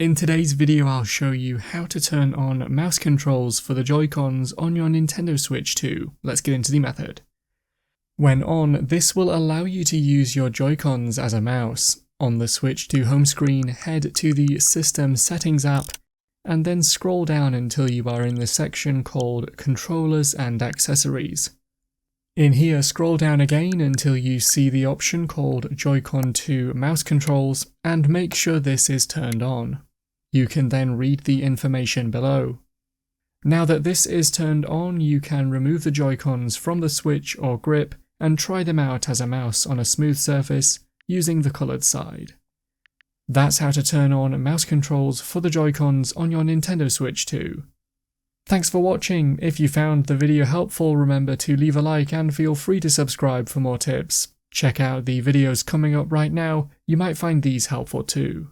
In today's video I'll show you how to turn on mouse controls for the Joy-Cons on your Nintendo Switch 2. Let's get into the method. When on, this will allow you to use your Joy-Cons as a mouse. On the Switch 2 home screen, head to the System Settings app and then scroll down until you are in the section called Controllers and Accessories. In here, scroll down again until you see the option called Joy-Con 2 Mouse Controls and make sure this is turned on. You can then read the information below. Now that this is turned on, you can remove the Joy-Cons from the Switch or grip and try them out as a mouse on a smooth surface using the coloured side. That's how to turn on mouse controls for the Joy-Cons on your Nintendo Switch 2. Thanks for watching. If you found the video helpful, remember to leave a like and feel free to subscribe for more tips. Check out the videos coming up right now, you might find these helpful too.